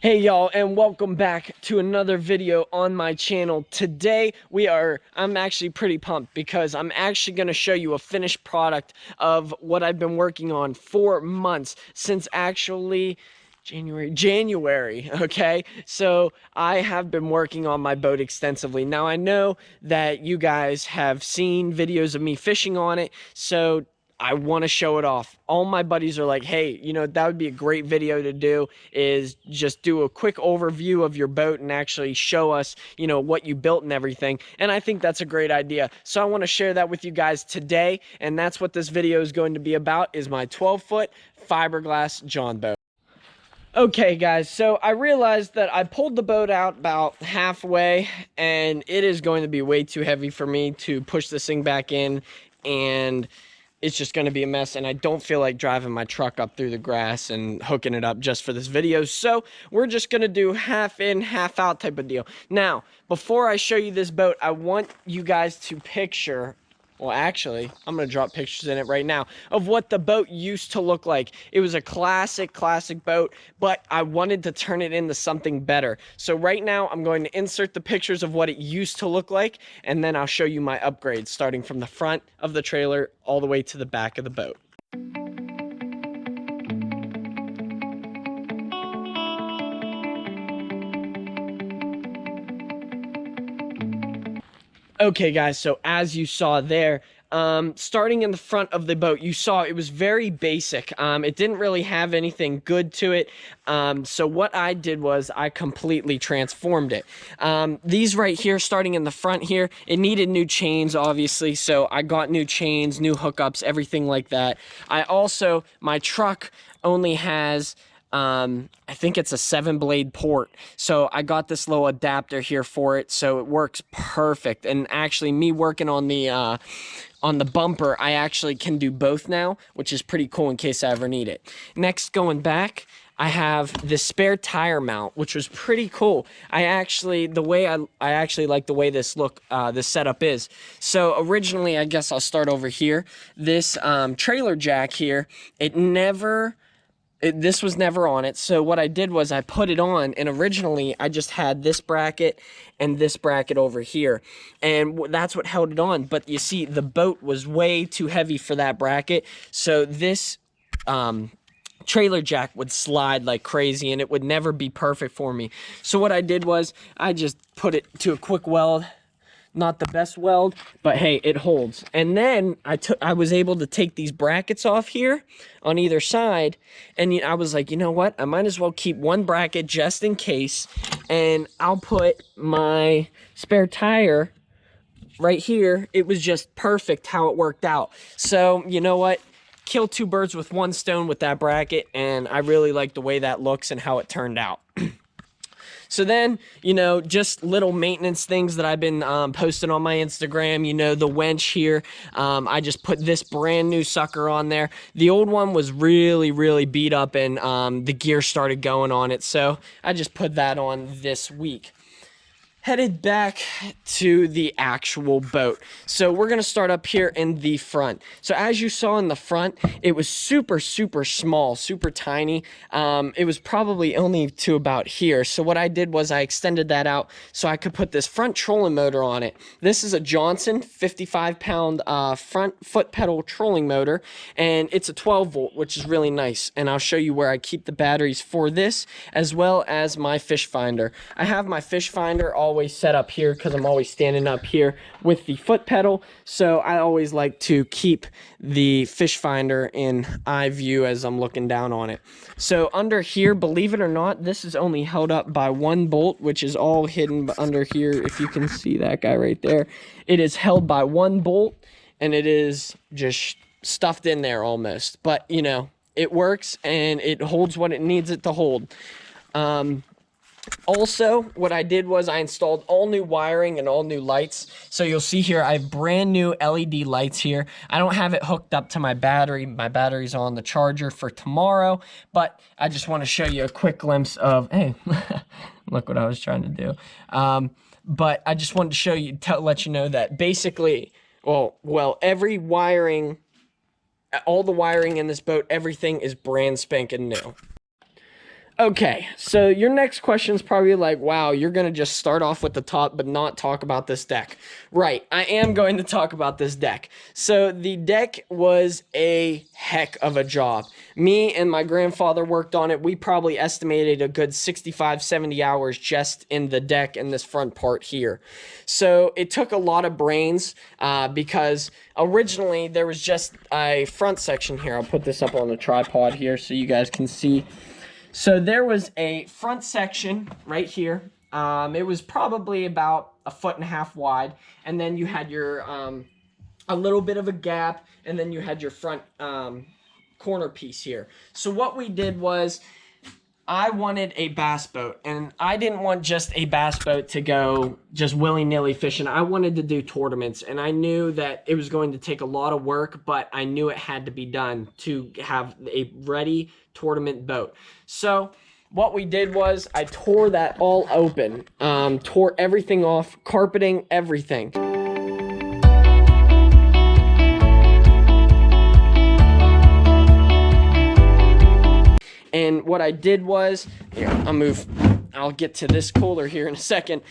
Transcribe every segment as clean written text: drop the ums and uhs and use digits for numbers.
Hey y'all, and welcome back to another video on my channel. Today I'm actually pretty pumped because I'm actually going to show you a finished product of what I've been working on for months, since actually January, okay? So I have been working on my boat extensively. Now I know that you guys have seen videos of me fishing on it, so I want to show it off. All my buddies are like, hey, that would be a great video to do, is just do a quick overview of your boat and actually show us, what you built and everything. And I think that's a great idea. So I want to share that with you guys today. And that's what this video is going to be about, is my 12-foot fiberglass John boat. Okay guys, so I realized that I pulled the boat out about halfway and it is going to be way too heavy for me to push this thing back in, and it's just going to be a mess, and I don't feel like driving my truck up through the grass and hooking it up just for this video. So we're just going to do half in, half out type of deal. Now, before I show you this boat, I want you guys to picture, well, actually, I'm going to drop pictures in it right now of what the boat used to look like. It was a classic boat, but I wanted to turn it into something better. So right now, I'm going to insert the pictures of what it used to look like, and then I'll show you my upgrades, starting from the front of the trailer all the way to the back of the boat. Okay guys, so as you saw there, starting in the front of the boat, you saw it was very basic. It didn't really have anything good to it. So what I did was I completely transformed it. These right here, starting in the front here, it needed new chains, obviously. So I got new chains, new hookups, everything like that. My truck only has, I think it's a 7-blade port, so I got this little adapter here for it, so it works perfect. And actually, me working on the bumper, I actually can do both now, which is pretty cool in case I ever need it. Next, going back, I have this spare tire mount, which was pretty cool. I actually like the way this setup is. So originally, I guess I'll start over here. This trailer jack here, this was never on it. So what I did was I put it on, and originally I just had this bracket and this bracket over here, and that's what held it on. But you see, the boat was way too heavy for that bracket, so this trailer jack would slide like crazy, and it would never be perfect for me. So what I did was I just put it to a quick weld. Not the best weld, but hey, it holds. And then I was able to take these brackets off here on either side, and I was like, you know what? I might as well keep one bracket just in case, and I'll put my spare tire right here. It was just perfect how it worked out. So, you know what? Kill two birds with one stone with that bracket, and I really like the way that looks and how it turned out. So then, just little maintenance things that I've been posting on my Instagram. The winch here, I just put this brand new sucker on there. The old one was really, really beat up, and the gear started going on it. So I just put that on this week. Headed back to the actual boat. So we're going to start up here in the front. So as you saw in the front, it was super small, super tiny. It was probably only to about here. So what I did was I extended that out so I could put this front trolling motor on it. This is a Johnson 55-pound front foot pedal trolling motor, and it's a 12-volt, which is really nice. And I'll show you where I keep the batteries for this, as well as my fish finder. I have my fish finder always set up here because I'm always standing up here with the foot pedal, so I always like to keep the fish finder in eye view as I'm looking down on it. So under here, believe it or not, this is only held up by one bolt, which is all hidden under here. If you can see that guy right there, it is held by one bolt, and it is just stuffed in there almost, but it works and it holds what it needs it to hold. Also, what I did was I installed all new wiring and all new lights. So you'll see here, I have brand new LED lights here. I don't have it hooked up to my battery. My battery's on the charger for tomorrow, but I just want to show you a quick glimpse of, hey, look what I was trying to do. But I just wanted to show you, let you know that basically, every wiring, all the wiring in this boat, everything is brand spanking new. Okay, so your next question is probably like, wow, you're going to just start off with the top but not talk about this deck. Right, I am going to talk about this deck. So the deck was a heck of a job. Me and my grandfather worked on it. We probably estimated a good 65, 70 hours just in the deck and this front part here. So it took a lot of brains because originally there was just a front section here. I'll put this up on a tripod here so you guys can see. So there was a front section right here. It was probably about 1.5 feet wide, and then you had your a little bit of a gap, and then you had your front corner piece here. So what we did was, I wanted a bass boat, and I didn't want just a bass boat to go just willy-nilly fishing. I wanted to do tournaments, and I knew that it was going to take a lot of work, but I knew it had to be done to have a ready tournament boat. So what we did was I tore that all open, tore everything off, carpeting, everything. And what I did was, here, I'll get to this cooler here in a second.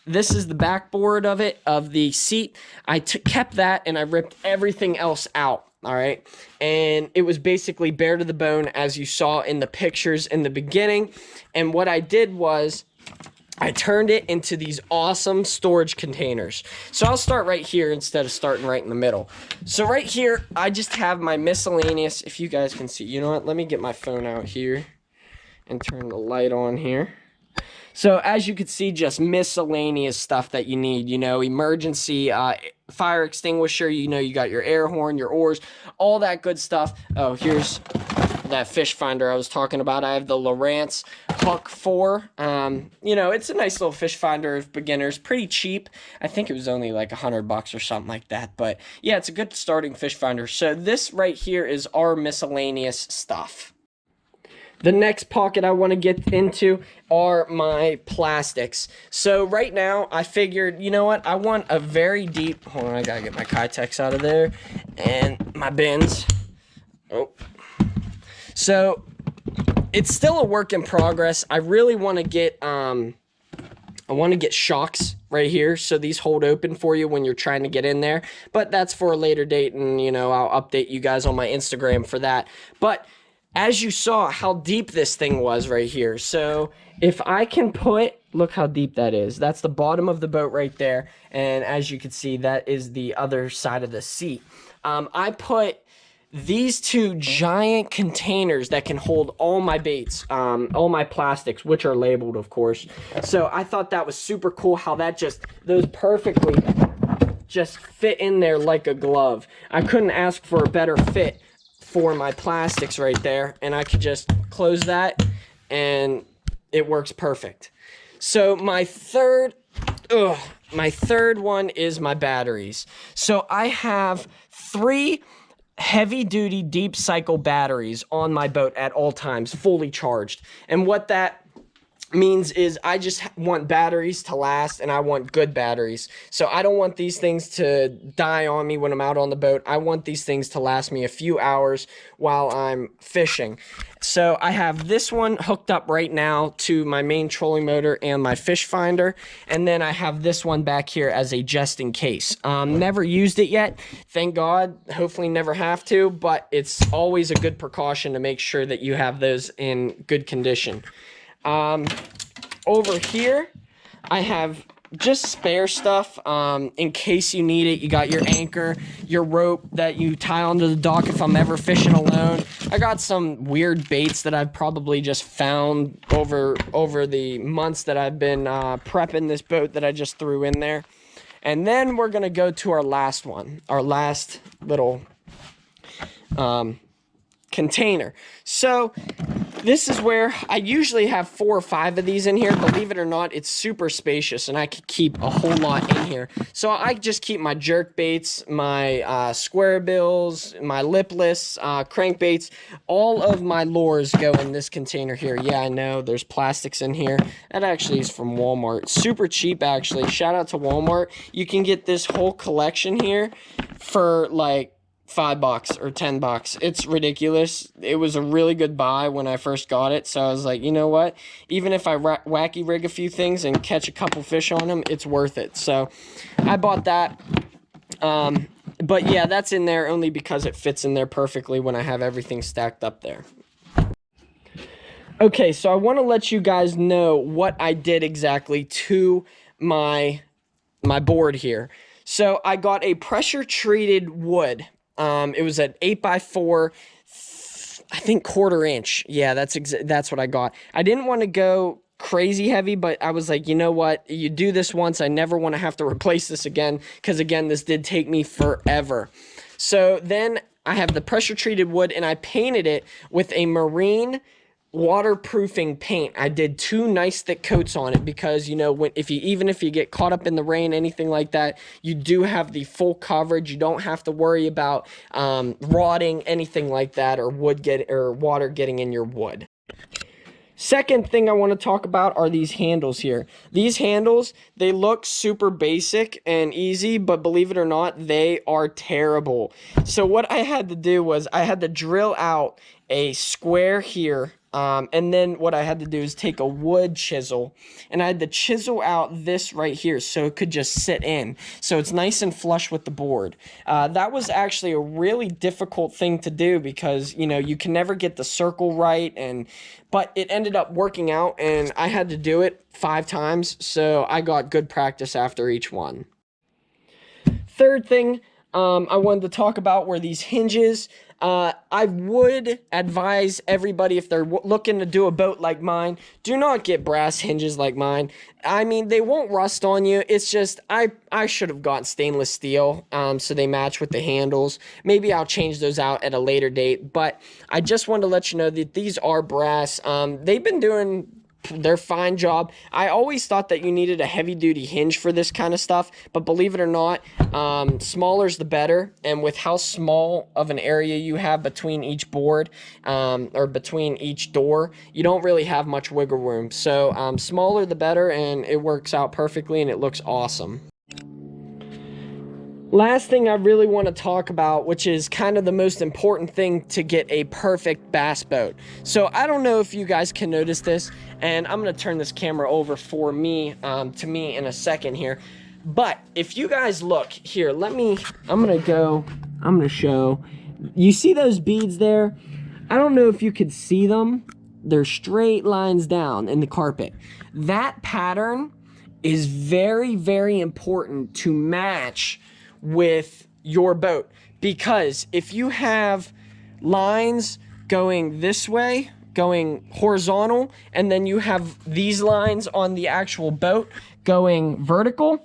This is the backboard of the seat. I kept that and I ripped everything else out, all right? And it was basically bare to the bone, as you saw in the pictures in the beginning. And what I did was, I turned it into these awesome storage containers. So I'll start right here instead of starting right in the middle. So right here, I just have my miscellaneous, if you guys can see. You know what? Let me get my phone out here and turn the light on here. So as you can see, just miscellaneous stuff that you need, you know, emergency fire extinguisher, you know, you got your air horn, your oars, all that good stuff. Oh, here's that fish finder I was talking about. I have the Lowrance Hook 4. You know, it's a nice little fish finder of beginners, pretty cheap. I think it was only like $100 or something like that, but yeah, it's a good starting fish finder. So this right here is our miscellaneous stuff. The next pocket I want to get into are my plastics. So right now, I figured, you know what? I want a very deep... Hold on, I gotta get my Kytex out of there. And my bins. Oh. So, it's still a work in progress. I really want to get... I want to get shocks right here, so these hold open for you when you're trying to get in there. But that's for a later date, and, you know, I'll update you guys on my Instagram for that. But... as you saw how deep this thing was right here. So if I can look how deep that is. That's the bottom of the boat right there. And as you can see, that is the other side of the seat. I put these two giant containers that can hold all my baits, all my plastics, which are labeled, of course. So I thought that was super cool how those perfectly just fit in there like a glove. I couldn't ask for a better fit for my plastics right there, and I could just close that and it works perfect. So my third one is my batteries. So I have 3 heavy-duty deep cycle batteries on my boat at all times, fully charged. And what that means is I just want batteries to last, and I want good batteries. So I don't want these things to die on me when I'm out on the boat. I want these things to last me a few hours while I'm fishing. So I have this one hooked up right now to my main trolling motor and my fish finder, and then I have this one back here as a just in case. Never used it yet, thank God. Hopefully never have to, but it's always a good precaution to make sure that you have those in good condition. Over here, I have just spare stuff in case you need it. You got your anchor, your rope that you tie onto the dock if I'm ever fishing alone. I got some weird baits that I've probably just found over the months that I've been prepping this boat that I just threw in there. And then we're going to go to our last one, our last little container. So this is where I usually have 4 or 5 of these in here. Believe it or not, it's super spacious, and I could keep a whole lot in here. So I just keep my jerk baits, my square bills, my lipless, crankbaits. All of my lures go in this container here. Yeah, I know there's plastics in here. That actually is from Walmart. Super cheap, actually. Shout out to Walmart. You can get this whole collection here for like $5 or $10. It's ridiculous. It was a really good buy when I first got it. So I was like, you know what? Even if I wacky rig a few things and catch a couple fish on them, it's worth it. So I bought that. But yeah, that's in there only because it fits in there perfectly when I have everything stacked up there. Okay, so I want to let you guys know what I did exactly to my board here. So I got a pressure treated wood. It was an 8x4, I think 1/4 inch. Yeah, that's what I got. I didn't want to go crazy heavy, but I was like, you know what? You do this once, I never want to have to replace this again, because again, this did take me forever. So then I have the pressure treated wood, and I painted it with a marine waterproofing paint. I did 2 nice thick coats on it because, you know, even if you get caught up in the rain, anything like that, you do have the full coverage. You don't have to worry about rotting, anything like that, or water getting in your wood. Second thing I want to talk about are these handles here. These handles, they look super basic and easy, but believe it or not, they are terrible. So what I had to do was I had to drill out a square here, and then what I had to do is take a wood chisel, and I had to chisel out this right here so it could just sit in. So it's nice and flush with the board. That was actually a really difficult thing to do because, you know, you can never get the circle right, but it ended up working out, and I had to do it 5 times, so I got good practice after each one. Third thing I wanted to talk about were these hinges. I would advise everybody, if they're looking to do a boat like mine, do not get brass hinges like mine. I mean, they won't rust on you. It's just, I should have gotten stainless steel, so they match with the handles. Maybe I'll change those out at a later date, but I just wanted to let you know that these are brass. They've been doing their fine job. I always thought that you needed a heavy duty hinge for this kind of stuff, but believe it or not, smaller's the better. And with how small of an area you have between each board, or between each door, you don't really have much wiggle room. So smaller the better, and it works out perfectly, and it looks awesome. Last thing I really want to talk about, which is kind of the most important thing to get a perfect bass boat. So I don't know if you guys can notice this, and I'm going to turn this camera over for me, to me in a second here. But if you guys look here, I'm going to show. You see those beads there? I don't know if you could see them. They're straight lines down in the carpet. That pattern is very, very important to match with your boat, because if you have lines going this way, going horizontal, and then you have these lines on the actual boat going vertical,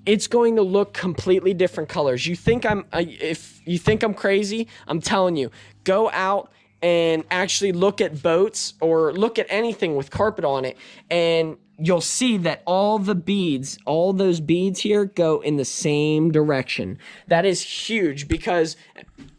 it's going to look completely different colors. If you think I'm crazy, I'm telling you, go out and actually look at boats or look at anything with carpet on it, and you'll see that all those beads here go in the same direction. That is huge, because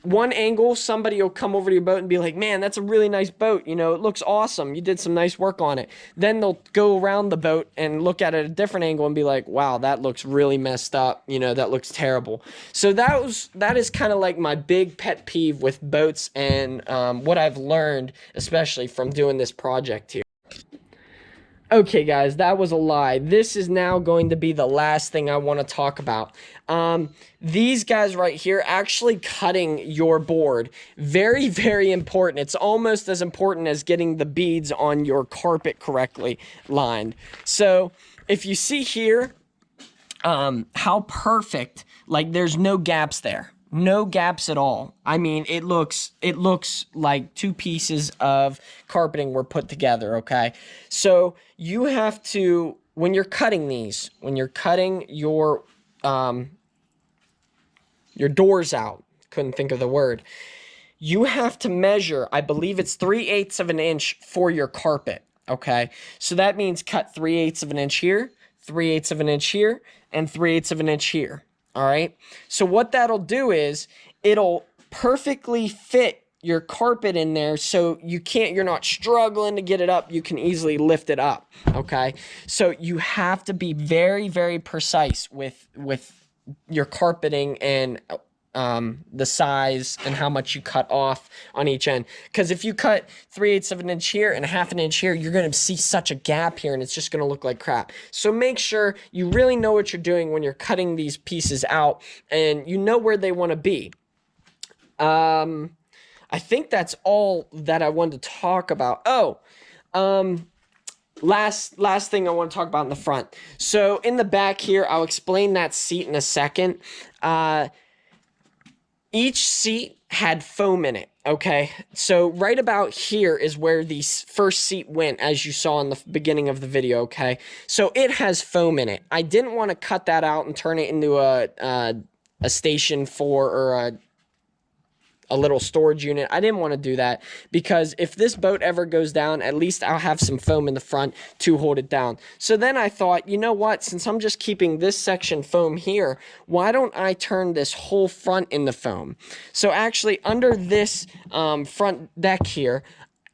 one angle, somebody will come over to your boat and be like, man, that's a really nice boat. You know, it looks awesome. You did some nice work on it. Then they'll go around the boat and look at it at a different angle and be like, wow, that looks really messed up. You know, that looks terrible. So that is kind of like my big pet peeve with boats, and what I've learned, especially from doing this project here. Okay, guys, that was a lie. This is now going to be the last thing I want to talk about. These guys right here, actually cutting your board, very, very important. It's almost as important as getting the beads on your carpet correctly lined. So if you see here, how perfect, like there's no gaps there. No gaps at all. I mean, it looks like 2 pieces of carpeting were put together, okay? So you have to, when you're cutting your doors out, couldn't think of the word, you have to measure, I believe it's 3/8 of an inch for your carpet, okay? So that means cut 3/8 of an inch here, 3/8 of an inch here, and 3/8 of an inch here. All right. So what that'll do is it'll perfectly fit your carpet in there, so you're not struggling to get it up. You can easily lift it up. Okay. So you have to be very, very precise with your carpeting and the size and how much you cut off on each end. Because if you cut 3/8 of an inch here and 1/2 an inch here, you're going to see such a gap here and it's just going to look like crap. So make sure you really know what you're doing when you're cutting these pieces out and you know where they want to be. I think that's all that I wanted to talk about. Last thing I want to talk about in the front. So in the back here, I'll explain that seat in a second. Each seat had foam in it, okay? So right about here is where the first seat went, as you saw in the beginning of the video, okay? So it has foam in it. I didn't want to cut that out and turn it into a station for, or a little storage unit. I didn't want to do that because if this boat ever goes down, at least I'll have some foam in the front to hold it down. So then I thought, you know what, since I'm just keeping this section foam here, why don't I turn this whole front into foam? So actually under this front deck here,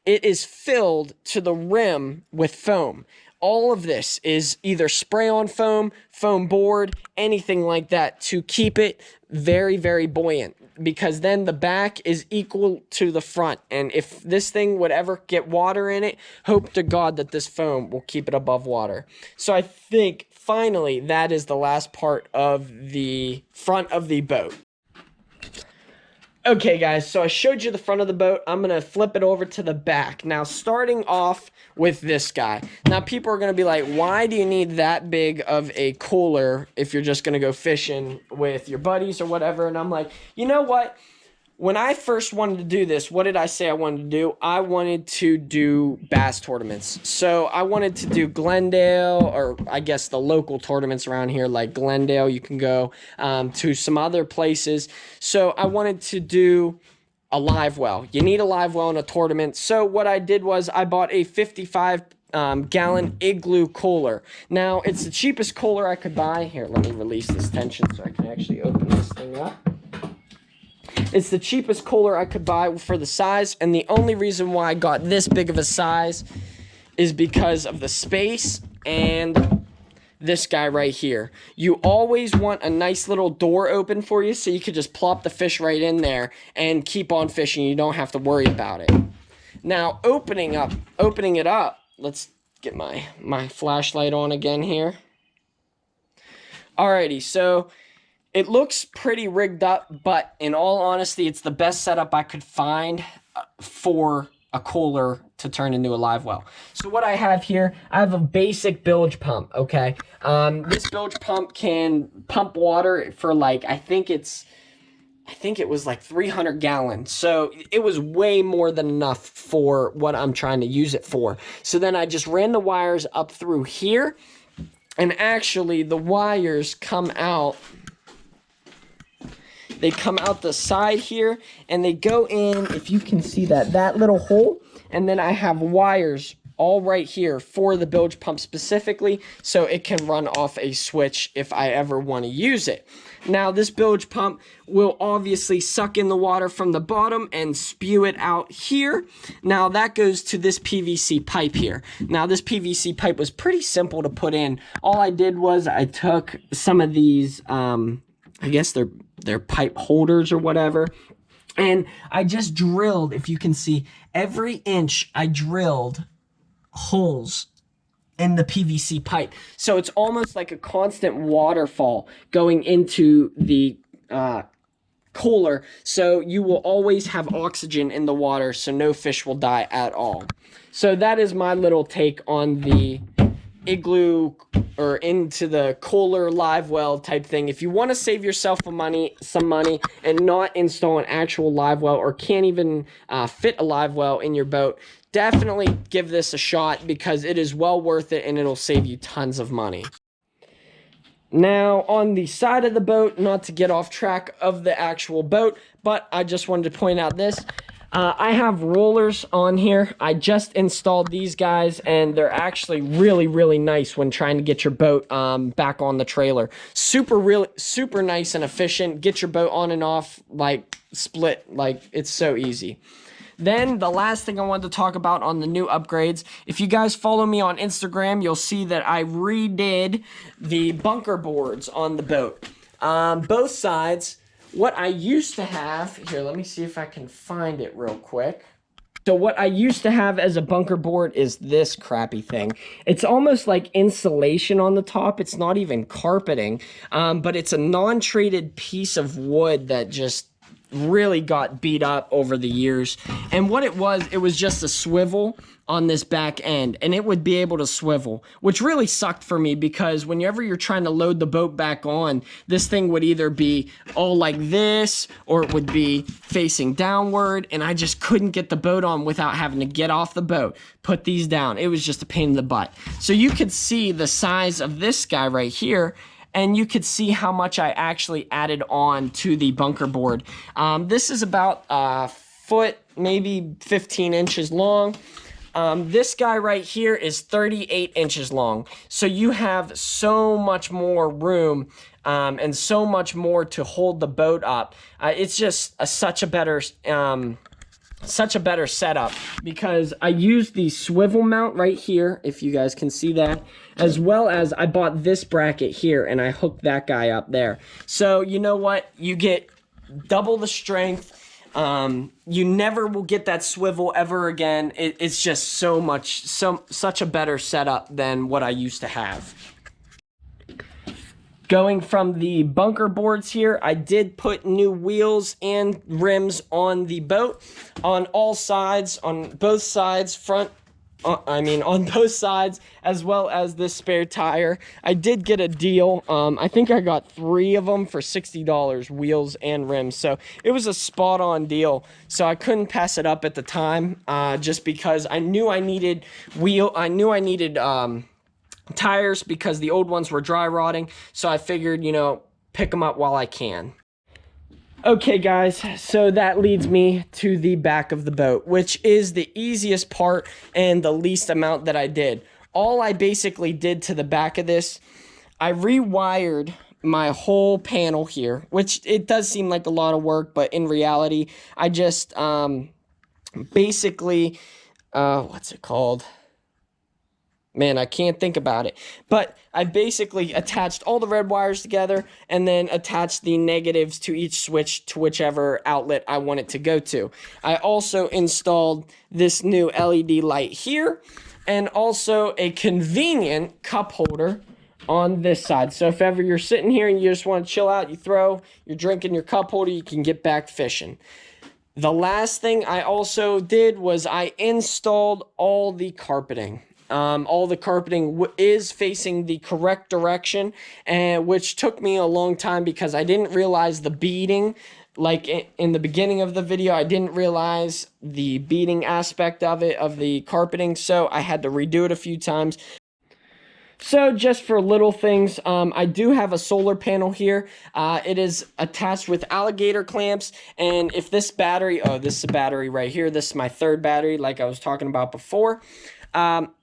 it is filled to the rim with foam. All of this is either spray-on foam, foam board, anything like that to keep it very, very buoyant, because then the back is equal to the front. And if this thing would ever get water in it, hope to God that this foam will keep it above water. So I think finally that is the last part of the front of the boat. Okay guys, so I showed you the front of the boat. I'm going to flip it over to the back. Now starting off with this guy. Now people are going to be like, why do you need that big of a cooler if you're just going to go fishing with your buddies or whatever? And I'm like, you know what? When I first wanted to do this, what did I say I wanted to do? I wanted to do bass tournaments. So I wanted to do Glendale, or I guess the local tournaments around here like Glendale. You can go to some other places. So I wanted to do a live well. You need a live well in a tournament. So what I did was I bought a 55 gallon igloo cooler. Now it's the cheapest cooler I could buy. Here, let me release this tension so I can actually open this thing up. It's the cheapest cooler I could buy for the size, and the only reason why I got this big of a size is because of the space and this guy right here. You always want a nice little door open for you so you could just plop the fish right in there and keep on fishing. You don't have to worry about it. Now, opening it up, let's get my flashlight on again here. Alrighty, so it looks pretty rigged up, but in all honesty, it's the best setup I could find for a cooler to turn into a live well. So what I have here, I have a basic bilge pump, okay? This bilge pump can pump water for like, I think it was like 300 gallons. So it was way more than enough for what I'm trying to use it for. So then I just ran the wires up through here, and actually the wires come out. They come out the side here, and they go in, if you can see that little hole, and then I have wires all right here for the bilge pump specifically, so it can run off a switch if I ever want to use it. Now, this bilge pump will obviously suck in the water from the bottom and spew it out here. Now, that goes to this PVC pipe here. Now, this PVC pipe was pretty simple to put in. All I did was I took some of these, I guess they're pipe holders or whatever, and I just drilled, if you can see, every inch I drilled holes in the PVC pipe. So it's almost like a constant waterfall going into the cooler, so you will always have oxygen in the water, so no fish will die at all. So that is my little take on the igloo or into the cooler live well type thing. If you want to save yourself some money and not install an actual live well, or can't even fit a live well in your boat, definitely give this a shot because it is well worth it and it'll save you tons of money. Now, on the side of the boat, not to get off track of the actual boat, but I just wanted to point out this. I have rollers on here. I just installed these guys, and they're actually really, really nice when trying to get your boat back on the trailer. Super nice and efficient. Get your boat on and off, like, split. Like, it's so easy. Then the last thing I wanted to talk about on the new upgrades, if you guys follow me on Instagram, you'll see that I redid the bunker boards on the boat. Both sides what I used to have, here, let me see if I can find it real quick. So what I used to have as a bunker board is this crappy thing. It's almost like insulation on the top. It's not even carpeting, but it's a non-treated piece of wood that just really got beat up over the years. And what it was just a swivel on this back end, and it would be able to swivel, which really sucked for me because whenever you're trying to load the boat back on, this thing would either be all like this or it would be facing downward, and I just couldn't get the boat on without having to get off the boat, put these down. It was just a pain in the butt. So you could see the size of this guy right here, and you could see how much I actually added on to the bunker board. This is about a foot, maybe 15 inches long. This guy right here is 38 inches long. So you have so much more room and so much more to hold the boat up. It's just such a better setup because I used the swivel mount right here, if you guys can see that, as well as I bought this bracket here and I hooked that guy up there. So you know what? You get double the strength. You never will get that swivel ever again. It's just such a better setup than what I used to have. Going from the bunker boards here, I did put new wheels and rims on the boat on all sides, on both sides, on both sides, as well as this spare tire. I did get a deal. I think I got 3 of them for $60, wheels and rims. So it was a spot on deal. So I couldn't pass it up at the time, just because I knew I needed tires because the old ones were dry rotting. So I figured, pick them up while I can. Okay guys, so that leads me to the back of the boat, which is the easiest part and the least amount that I did. All I basically did to the back of this, I rewired my whole panel here, which it does seem like a lot of work, but in reality, I just basically, what's it called? Man, I can't think about it. But I basically attached all the red wires together and then attached the negatives to each switch to whichever outlet I want it to go to. I also installed this new LED light here and also a convenient cup holder on this side. So if ever you're sitting here and you just want to chill out, you're drinking your cup holder, you can get back fishing. The last thing I also did was I installed all the carpeting. All the carpeting is facing the correct direction, and which took me a long time because I didn't realize the beading. Like in the beginning of the video, I didn't realize the beading aspect of it, of the carpeting, so I had to redo it a few times. So just for little things, I do have a solar panel here. It is attached with alligator clamps, and if this battery, this is a battery right here. This is my 3rd battery like I was talking about before.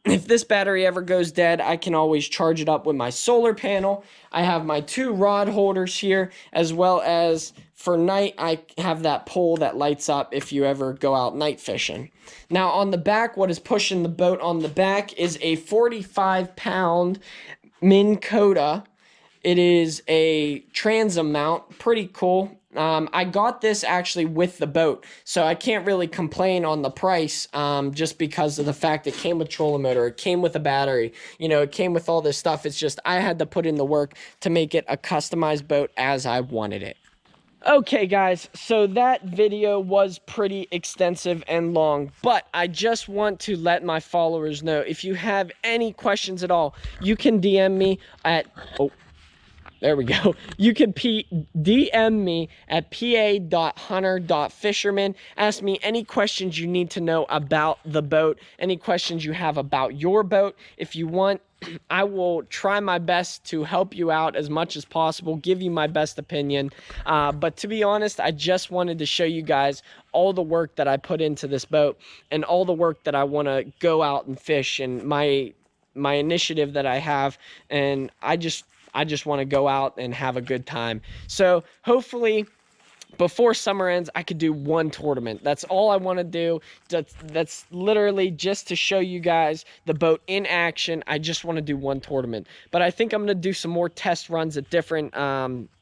If this battery ever goes dead, I can always charge it up with my solar panel. I have my 2 rod holders here, as well as for night, I have that pole that lights up if you ever go out night fishing. Now on the back, what is pushing the boat on the back is a 45-pound Minn Kota. It is a transom mount, pretty cool. I got this actually with the boat, so I can't really complain on the price, just because of the fact it came with trolling motor, it came with a battery, it came with all this stuff. It's just I had to put in the work to make it a customized boat as I wanted it. Okay guys, so that video was pretty extensive and long, but I just want to let my followers know, if you have any questions at all, you can DM me at, there we go. You can DM me at PA.Hunter.Fisherman. Ask me any questions you need to know about the boat, any questions you have about your boat. If you want, I will try my best to help you out as much as possible, give you my best opinion. But to be honest, I just wanted to show you guys all the work that I put into this boat and all the work that I want to go out and fish, and my initiative that I have, and I just want to go out and have a good time. So hopefully before summer ends, I could do one tournament. That's all I want to do. That's literally just to show you guys the boat in action. I just want to do one tournament. But I think I'm going to do some more test runs at different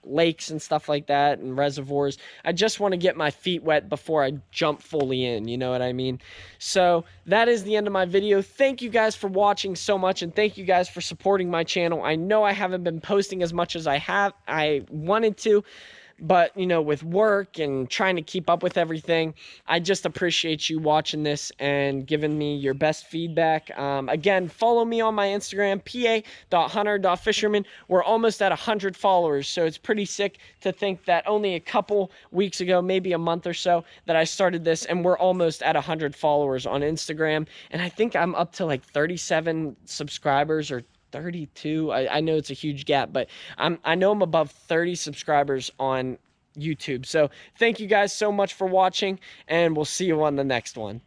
lakes and stuff like that, and reservoirs. I just want to get my feet wet before I jump fully in, you know what I mean? So that is the end of my video. Thank you guys for watching so much, and thank you guys for supporting my channel. I know I haven't been posting as much as I wanted to, but you know, with work and trying to keep up with everything, I just appreciate you watching this and giving me your best feedback. Again, follow me on my Instagram, PA.Hunter.Fisherman. We're almost at 100 followers, so it's pretty sick to think that only a couple weeks ago, maybe a month or so, that I started this, and we're almost at 100 followers on Instagram. And I think I'm up to like 37 subscribers, or 32. I know it's a huge gap, but I know I'm above 30 subscribers on YouTube. So thank you guys so much for watching, and we'll see you on the next one.